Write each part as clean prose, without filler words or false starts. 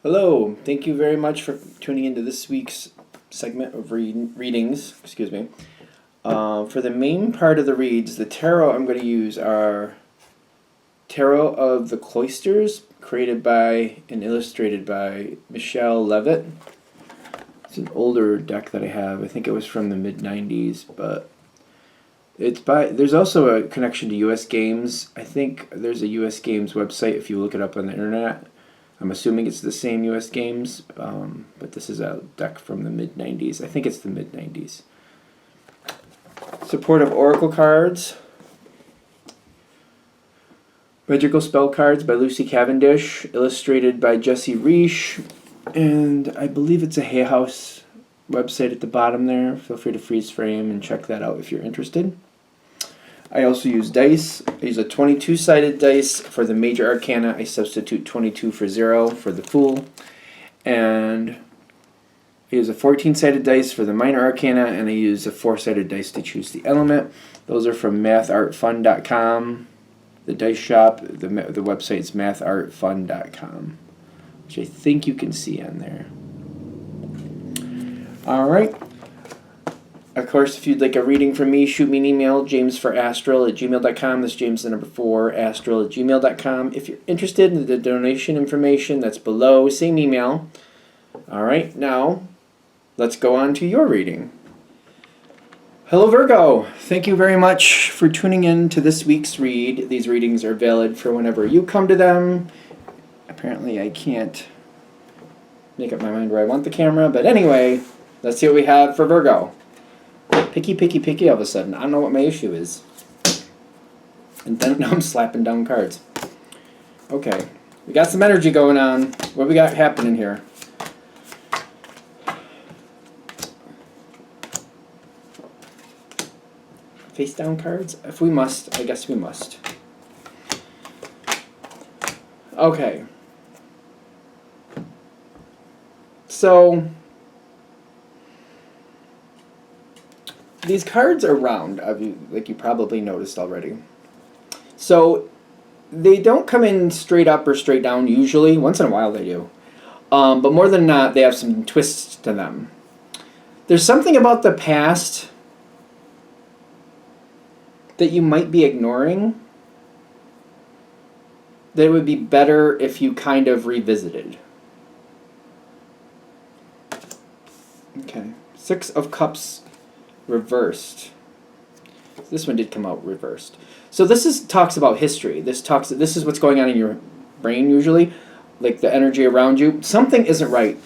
Hello, thank you very much for tuning into this week's segment of readings. Excuse me. For the main part of the reads, the tarot I'm going to use are Tarot of the Cloisters, created by and illustrated by Michelle Levitt. It's an older deck that I have. I think it was from the mid-90s, but it's by. There's also a connection to U.S. Games. I think there's a U.S. Games website if you look it up on the internet. I'm assuming it's the same U.S. Games, but this is a deck from the mid-90s. I think it's the mid-90s. Supportive Oracle cards. Magical Spell cards by Lucy Cavendish, illustrated by Jesse Reish, and I believe it's a Hay House website at the bottom there. Feel free to freeze frame and check that out if you're interested. I also use dice. I use a 22-sided dice for the major arcana. I substitute 22 for 0 for the Fool. And I use a 14-sided dice for the minor arcana, and I use a 4-sided dice to choose the element. Those are from mathartfun.com. The dice shop, the website is mathartfun.com, which I think you can see on there. All right. Of course, if you'd like a reading from me, shoot me an email, jamesforastral@gmail.com. That's James the number 4, astral@gmail.com. If you're interested in the donation information, that's below, same email. All right, now let's go on to your reading. Hello, Virgo. Thank you very much for tuning in to this week's read. These readings are valid for whenever you come to them. Apparently, I can't make up my mind where I want the camera, but anyway, let's see what we have for Virgo. Picky all of a sudden. I don't know what my issue is. And then now I'm slapping down cards. Okay. We got some energy going on. What we got happening here? Face down cards? If we must, I guess we must. Okay. So these cards are round, like you probably noticed already. So they don't come in straight up or straight down usually. Once in a while they do. But more than not, they have some twists to them. There's something about the past that you might be ignoring that it would be better if you kind of revisited. Okay. 6 of Cups reversed. This one did come out reversed. So this talks about history. This is what's going on in your brain usually, like the energy around you. Something isn't right.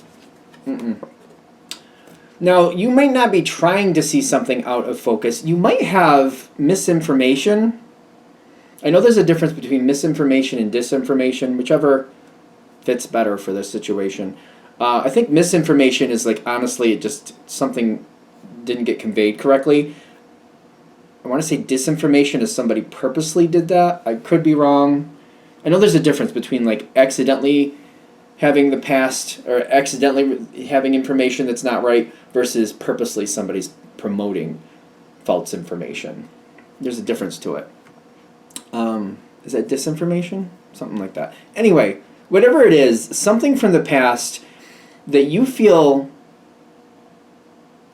Now, you might not be trying to see something out of focus. You might have misinformation. I know there's a difference between misinformation and disinformation, whichever fits better for this situation. I think misinformation is like, honestly, it just something didn't get conveyed correctly. I want to say disinformation is somebody purposely did that. I could be wrong. I know there's a difference between like accidentally having the past or accidentally having information that's not right versus purposely somebody's promoting false information. There's a difference to it. Is that disinformation? Something like that. Anyway, whatever it is, something from the past that you feel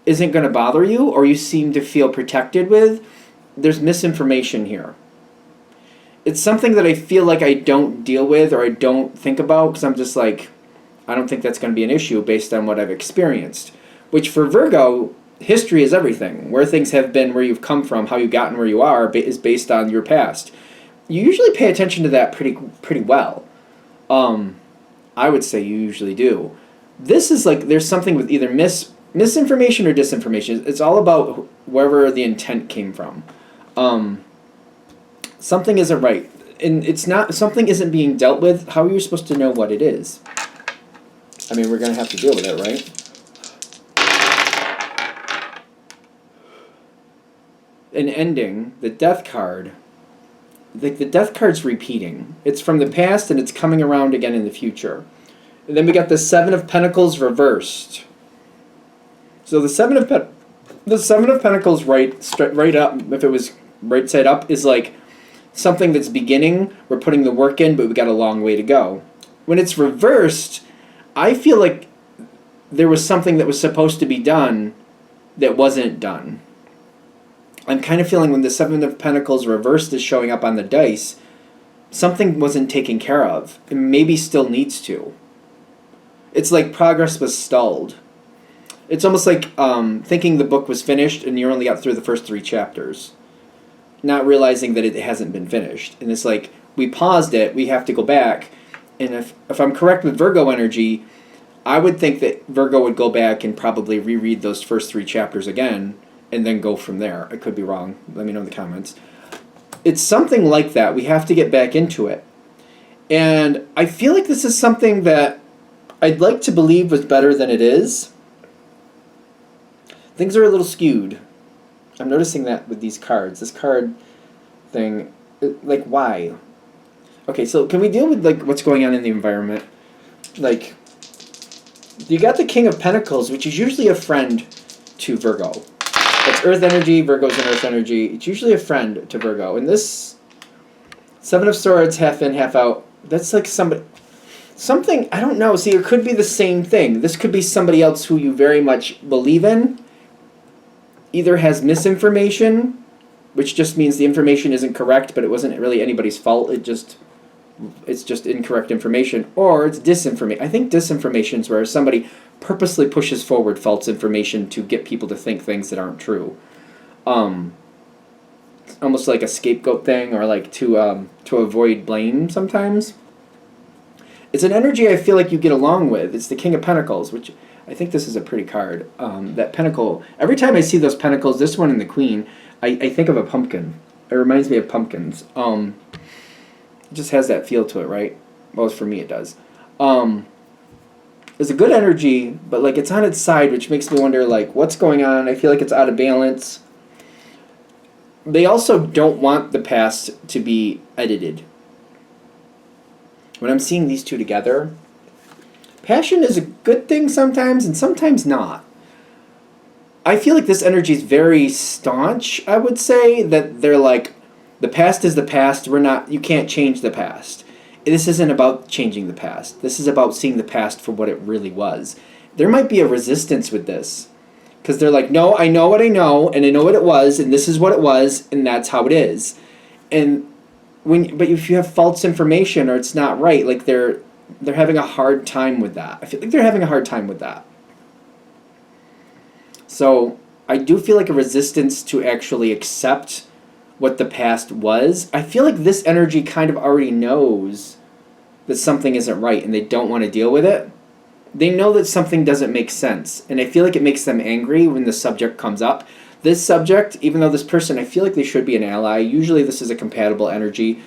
isn't going to bother you or you seem to feel protected with, there's misinformation here. It's something that I feel like I don't deal with or I don't think about because I'm just like, I don't think that's going to be an issue based on what I've experienced. Which for Virgo, history is everything. Where things have been, where you've come from, how you've gotten where you are is based on your past. You usually pay attention to that pretty well. I would say you usually do. This is like there's something with either misinformation or disinformation. It's all about wherever the intent came from. Something isn't right. And it's not, something isn't being dealt with. How are you supposed to know what it is? I mean, we're going to have to deal with it, right? An ending, the Death card. Like the Death card's repeating. It's from the past and it's coming around again in the future. And then we got the 7 of Pentacles reversed. So the 7 of Pentacles right up, if it was right side up, is like something that's beginning. We're putting the work in, but we've got a long way to go. When it's reversed, I feel like there was something that was supposed to be done that wasn't done. I'm kind of feeling when the Seven of Pentacles reversed is showing up on the dice, something wasn't taken care of. And maybe still needs to. It's like progress was stalled. It's almost like thinking the book was finished and you only got through the first 3 chapters. Not realizing that it hasn't been finished. And it's like, we paused it, we have to go back. And if I'm correct with Virgo energy, I would think that Virgo would go back and probably reread those first 3 chapters again and then go from there. I could be wrong. Let me know in the comments. It's something like that. We have to get back into it. And I feel like this is something that I'd like to believe was better than it is. Things are a little skewed. I'm noticing that with these cards. This card thing, like, why? Okay, so can we deal with, like, what's going on in the environment? Like, you got the King of Pentacles, which is usually a friend to Virgo. It's Earth energy, Virgo's an Earth energy. It's usually a friend to Virgo. And this Seven of Swords, half in, half out, that's like something, I don't know. See, it could be the same thing. This could be somebody else who you very much believe in. Either has misinformation, which just means the information isn't correct, but it wasn't really anybody's fault. It's just incorrect information, or it's disinformation. I think disinformation is where somebody purposely pushes forward false information to get people to think things that aren't true. It's almost like a scapegoat thing, or like to avoid blame sometimes. It's an energy I feel like you get along with. It's the King of Pentacles, which I think this is a pretty card. That pentacle, every time I see those pentacles, this one and the Queen, I think of a pumpkin. It reminds me of pumpkins. It just has that feel to it, right? Well, for me it does. It's a good energy, but like it's on its side, which makes me wonder like what's going on. I feel like it's out of balance. They also don't want the past to be edited. When I'm seeing these two together, passion is a good thing sometimes and sometimes not. I feel like this energy is very staunch, I would say, that they're like, the past is the past, you can't change the past. This isn't about changing the past. This is about seeing the past for what it really was. There might be a resistance with this. Because they're like, no, I know what I know, and I know what it was, and this is what it was, and that's how it is. But if you have false information or it's not right, like they're having a hard time with that. I feel like they're having a hard time with that. So I do feel like a resistance to actually accept what the past was. I feel like this energy kind of already knows that something isn't right and they don't want to deal with it. They know that something doesn't make sense. And I feel like it makes them angry when the subject comes up. This subject, even though this person, I feel like they should be an ally. Usually this is a compatible energy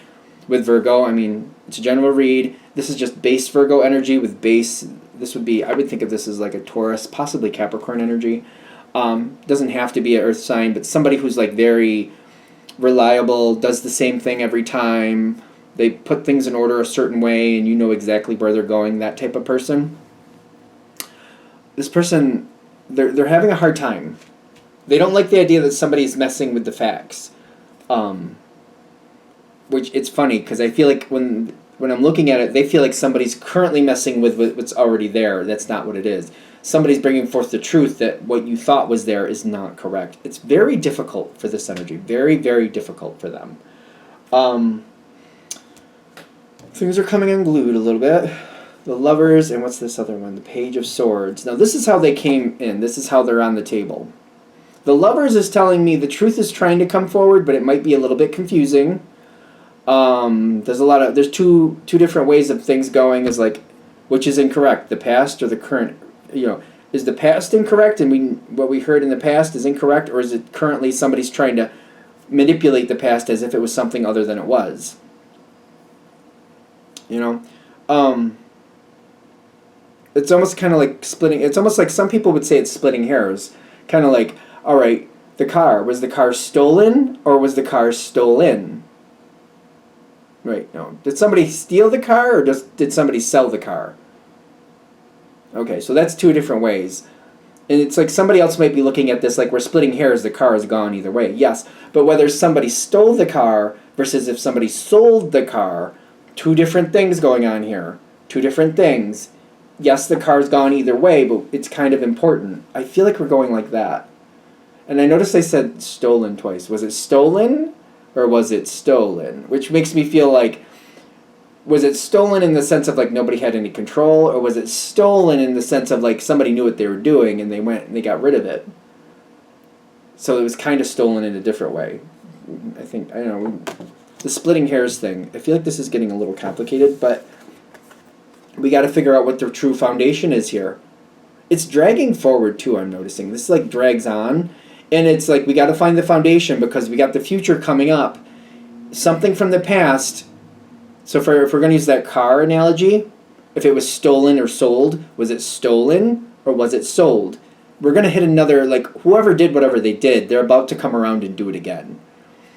with Virgo. I mean, it's a general read. This is just base Virgo energy with base. This would be, I would think of this as like a Taurus, possibly Capricorn energy. Doesn't have to be an earth sign, but somebody who's like very reliable, does the same thing every time. They put things in order a certain way and you know exactly where they're going, that type of person. This person, they're having a hard time. They don't like the idea that somebody's messing with the facts. Which it's funny because I feel like when I'm looking at it, they feel like somebody's currently messing with what's already there. That's not what it is. Somebody's bringing forth the truth that what you thought was there is not correct. It's very difficult for this energy. Very, very difficult for them. Things are coming unglued a little bit. The Lovers, and what's this other one? The Page of Swords. Now this is how they came in. This is how they're on the table. The Lovers is telling me the truth is trying to come forward, but it might be a little bit confusing. There's two different ways of things going, is like, which is incorrect, the past or the current. Is the past incorrect and what we heard in the past is incorrect, or is it currently somebody's trying to manipulate the past as if it was something other than it was? It's almost kind of like splitting. It's almost like some people would say it's splitting hairs. Kind of like, all right, was the car stolen or was the car stolen? Right, no. Did somebody steal the car or did somebody sell the car? Okay, so that's two different ways. And it's like somebody else might be looking at this like we're splitting hairs, the car is gone either way. Yes, but whether somebody stole the car versus if somebody sold the car, two different things going on here. Two different things. yes, the car's gone either way, but it's kind of important. I feel like we're going like that. And I noticed I said stolen twice. Was it stolen or was it stolen? Which makes me feel like, was it stolen in the sense of like nobody had any control, or was it stolen in the sense of like somebody knew what they were doing and they went and they got rid of it? So it was kind of stolen in a different way. I think, I don't know, the splitting hairs thing. I feel like this is getting a little complicated, but we got to figure out what the true foundation is here. It's dragging forward too, I'm noticing. This like drags on, and it's like we got to find the foundation because we got the future coming up. Something from the past. So if we're going to use that car analogy, if it was stolen or sold, was it stolen or was it sold? We're going to hit another, like whoever did whatever they did, they're about to come around and do it again.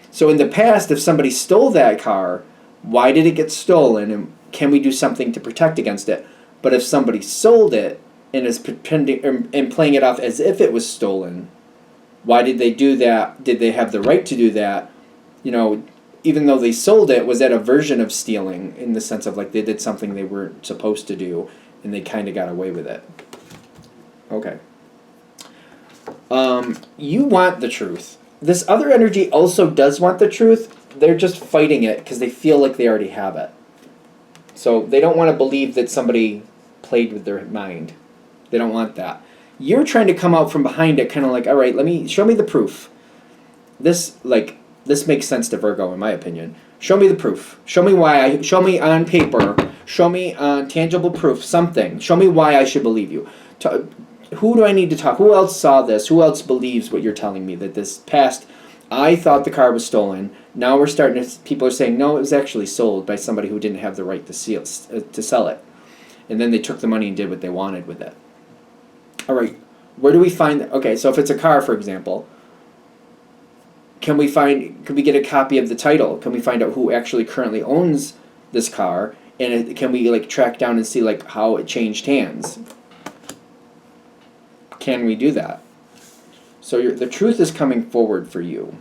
So in the past, if somebody stole that car, why did it get stolen, and can we do something to protect against it? But if somebody sold it and is pretending and playing it off as if it was stolen, why did they do that? Did they have the right to do that? You know, even though they sold it, was that a version of stealing in the sense of like they did something they weren't supposed to do and they kind of got away with it? Okay. You want the truth. This other energy also does want the truth. They're just fighting it because they feel like they already have it. So they don't want to believe that somebody played with their mind. They don't want that. You're trying to come out from behind it, kind of like, all right, show me the proof. This makes sense to Virgo, in my opinion. Show me the proof. Show me on paper. Show me on tangible proof, something. Show me why I should believe you. Who do I need to talk? Who else saw this? Who else believes what you're telling me? That this past, I thought the car was stolen. Now we're starting to, people are saying, no, it was actually sold by somebody who didn't have the right to sell it. And then they took the money and did what they wanted with it. All right, where do we find, okay, so if it's a car, for example, can we get a copy of the title? Can we find out who actually currently owns this car? And can we like track down and see like how it changed hands? Can we do that? So the truth is coming forward for you.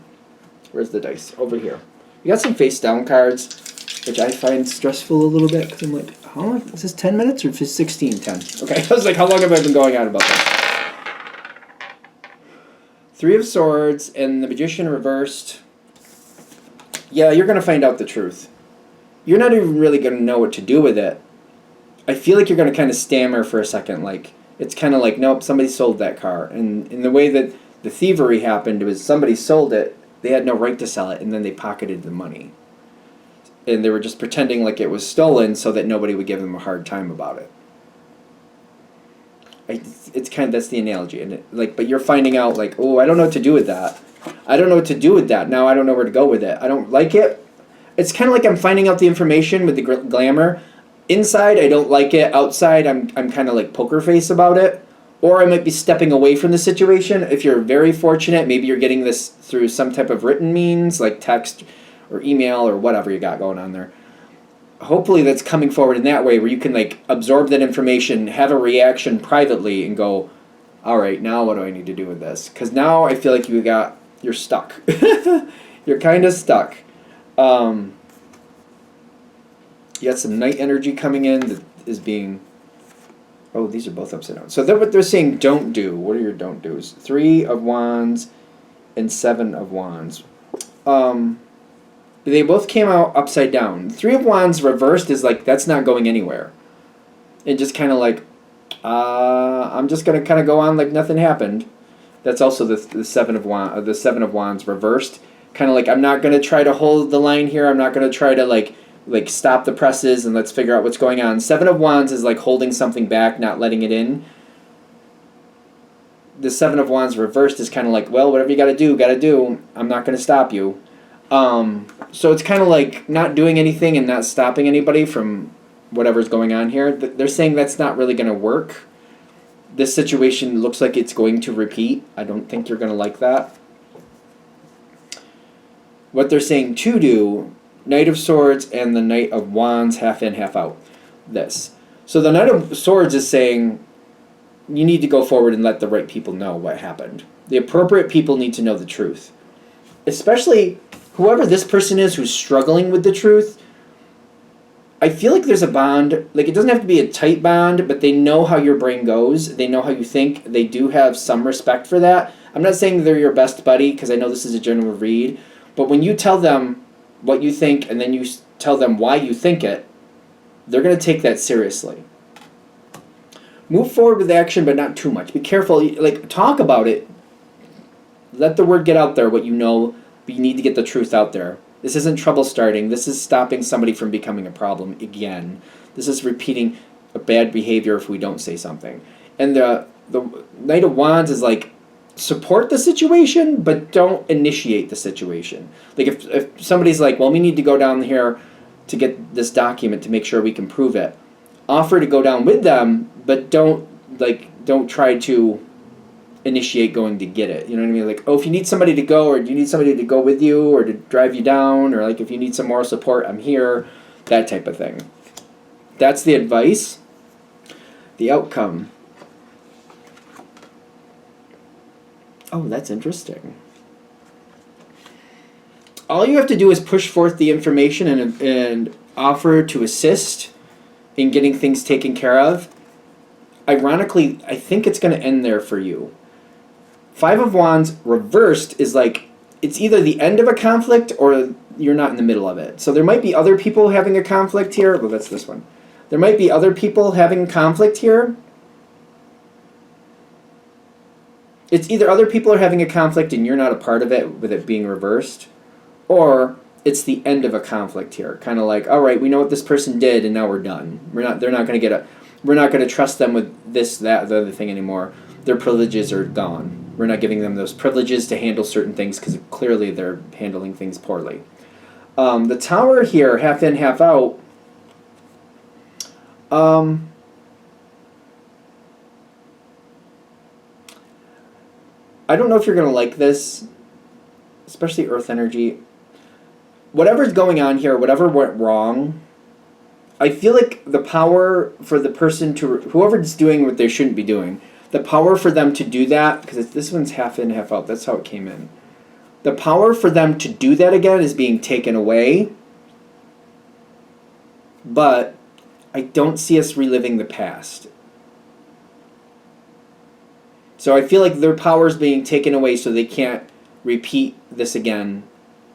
Where's the dice? Over here. You got some face down cards, which I find stressful a little bit because I'm like, how long? Is this 10 minutes or 16? 10. Okay, I was like, how long have I been going on about that? Three of Swords and the Magician reversed. Yeah, you're going to find out the truth. You're not even really going to know what to do with it. I feel like you're going to kind of stammer for a second. Like, it's kind of like, nope, somebody sold that car. And in the way that the thievery happened, it was somebody sold it, they had no right to sell it, and then they pocketed the money. And they were just pretending like it was stolen so that nobody would give them a hard time about it. It's kind of, that's the analogy, and but you're finding out like, oh, I don't know what to do with that. I don't know what to do with that. Now I don't know where to go with it. I don't like it. It's kind of like I'm finding out the information with the glamour. Inside, I don't like it. Outside, I'm kind of like poker face about it. Or I might be stepping away from the situation. If you're very fortunate, maybe you're getting this through some type of written means, like text or email or whatever you got going on there. Hopefully that's coming forward in that way where you can like absorb that information, have a reaction privately, and go, all right, now what do I need to do with this? Because now I feel like you're stuck. You're kind of stuck. You got some night energy coming in that is being... Oh, these are both upside down. So what they're saying don't do. What are your don't do's? 3 of Wands and 7 of Wands. They both came out upside down. 3 of Wands reversed is like, that's not going anywhere. And just kind of like, I'm just going to kind of go on like nothing happened. That's also the 7 of Wands reversed. Kind of like, I'm not going to try to hold the line here. I'm not going to try to like stop the presses and let's figure out what's going on. 7 of Wands is like holding something back, not letting it in. The 7 of Wands reversed is kind of like, well, whatever you got to do. I'm not going to stop you. So it's kind of like not doing anything and not stopping anybody from whatever's going on here. They're saying that's not really going to work. This situation looks like it's going to repeat. I don't think you're going to like that. What they're saying to do, Knight of Swords and the Knight of Wands, half in, half out. This. So the Knight of Swords is saying you need to go forward and let the right people know what happened. The appropriate people need to know the truth. Especially whoever this person is who's struggling with the truth. I feel like there's a bond. Like, it doesn't have to be a tight bond, but they know how your brain goes. They know how you think. They do have some respect for that. I'm not saying they're your best buddy, because I know this is a general read. But when you tell them what you think and then you tell them why you think it, they're going to take that seriously. Move forward with action, but not too much. Be careful. Like, talk about it. Let the word get out there, what you know, but you need to get the truth out there. This isn't trouble starting. This is stopping somebody from becoming a problem again. This is repeating a bad behavior if we don't say something. And the Knight of Wands is like, support the situation, but don't initiate the situation. Like, if somebody's like, well, we need to go down here to get this document to make sure we can prove it, offer to go down with them, but don't try to initiate going to get it. You know what I mean? Like, oh, if you need somebody to go, or do you need somebody to go with you, or to drive you down, or like if you need some moral support, I'm here, that type of thing. That's the advice. The outcome. Oh, that's interesting. All you have to do is push forth the information and offer to assist in getting things taken care of. Ironically, I think it's going to end there for you. Five of Wands reversed is like, it's either the end of a conflict or you're not in the middle of it. So there might be other people having a conflict here. Well, that's this one. There might be other people having conflict here. It's either other people are having a conflict and you're not a part of it with it being reversed, or it's the end of a conflict here. Kind of like, all right, we know what this person did and now we're done. We're not going to trust them with this, that, the other thing anymore. Their privileges are gone. We're not giving them those privileges to handle certain things because clearly they're handling things poorly. The Tower here, half in, half out. I don't know if you're going to like this, especially Earth energy. Whatever's going on here, whatever went wrong, I feel like the power for the person to, whoever's doing what they shouldn't be doing, the power for them to do that, because this one's half in, half out, that's how it came in. The power for them to do that again is being taken away, but I don't see us reliving the past. So I feel like their power is being taken away so they can't repeat this again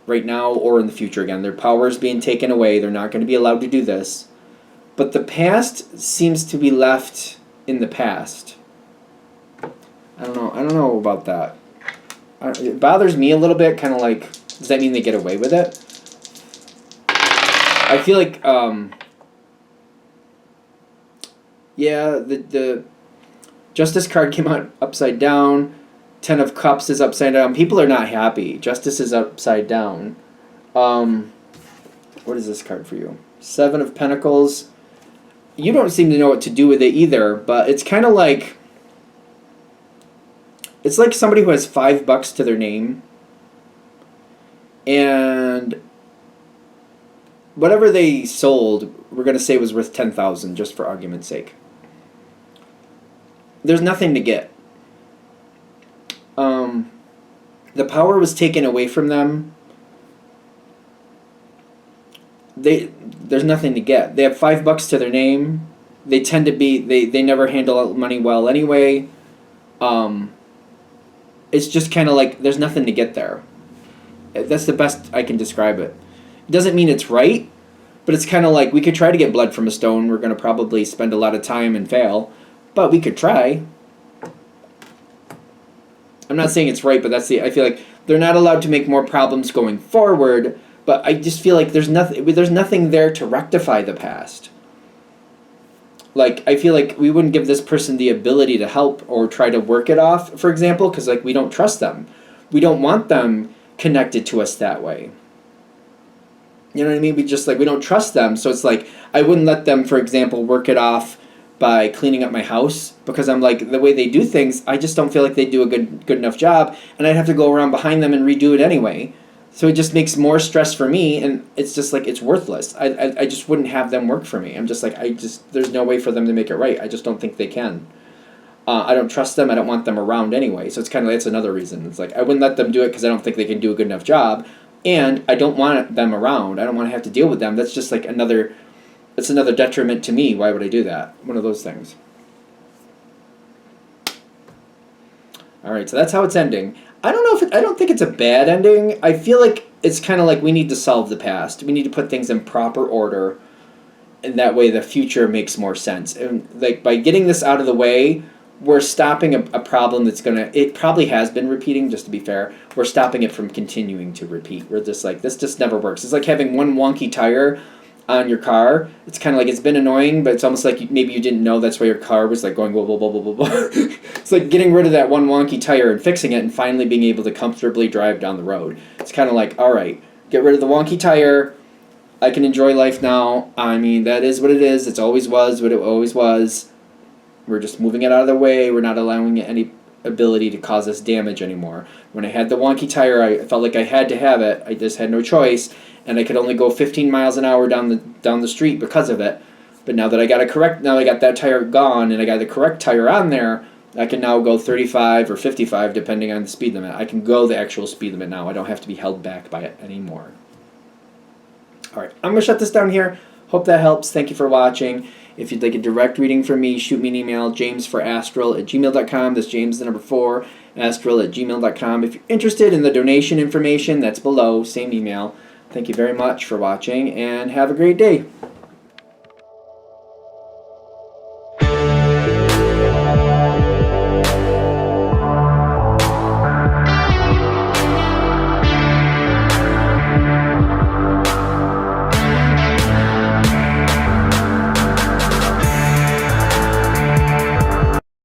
right now or in the future again. Their power is being taken away. They're not going to be allowed to do this. But the past seems to be left in the past. I don't know about that. It bothers me a little bit, kind of like, does that mean they get away with it? I feel like, yeah, the Justice card came out upside down. Ten of Cups is upside down. People are not happy. Justice is upside down. What is this card for you? Seven of Pentacles. You don't seem to know what to do with it either, but it's kind of like, it's like somebody who has $5 to their name, and whatever they sold, we're going to say was worth $10,000, just for argument's sake. There's nothing to get. The power was taken away from them. There's nothing to get. They have $5 to their name. They tend to be, they never handle money well anyway. It's just kind of like there's nothing to get there. That's the best I can describe it. It doesn't mean it's right, but it's kind of like we could try to get blood from a stone. We're going to probably spend a lot of time and fail, but we could try. I'm not saying it's right, but I feel like they're not allowed to make more problems going forward, but I just feel like there's nothing there to rectify the past. Like, I feel like we wouldn't give this person the ability to help or try to work it off, for example, because, like, we don't trust them. We don't want them connected to us that way. You know what I mean? We don't trust them, so it's like, I wouldn't let them, for example, work it off by cleaning up my house, because I'm like, the way they do things, I just don't feel like they do a good enough job, and I'd have to go around behind them and redo it anyway. So it just makes more stress for me, and it's just like, it's worthless. I just wouldn't have them work for me. I'm just like, there's no way for them to make it right. I just don't think they can. I don't trust them. I don't want them around anyway. So it's kind of, that's another reason. It's like, I wouldn't let them do it because I don't think they can do a good enough job, and I don't want them around. I don't want to have to deal with them. That's just like another it's another detriment to me. Why would I do that? One of those things. All right, so that's how it's ending. I don't know if I don't think it's a bad ending. I feel like it's kind of like we need to solve the past. We need to put things in proper order, and that way the future makes more sense. And like by getting this out of the way, we're stopping a problem that's gonna. It probably has been repeating. Just to be fair, we're stopping it from continuing to repeat. We're just like this just never works. It's like having one wonky tire on your car. It's kind of like it's been annoying, but it's almost like maybe you didn't know that's why your car was like going blah blah blah blah blah blah. It's like getting rid of that one wonky tire and fixing it and finally being able to comfortably drive down the road. It's kind of like, all right, get rid of the wonky tire. I can enjoy life now. I mean, that is what it is. It's always was what it always was. We're just moving it out of the way. We're not allowing it any ability to cause us damage anymore. When I had the wonky tire, I felt like I had to have it. I just had no choice. And I could only go 15 miles an hour down the street because of it. But now that I got that tire gone and I got the correct tire on there, I can now go 35 or 55 depending on the speed limit. I can go the actual speed limit now. I don't have to be held back by it anymore. All right, I'm going to shut this down here. Hope that helps. Thank you for watching. If you'd like a direct reading from me, shoot me an email, jamesforastral@gmail.com. That's James, the number 4, astral@gmail.com. If you're interested in the donation information, that's below, same email. Thank you very much for watching, and have a great day.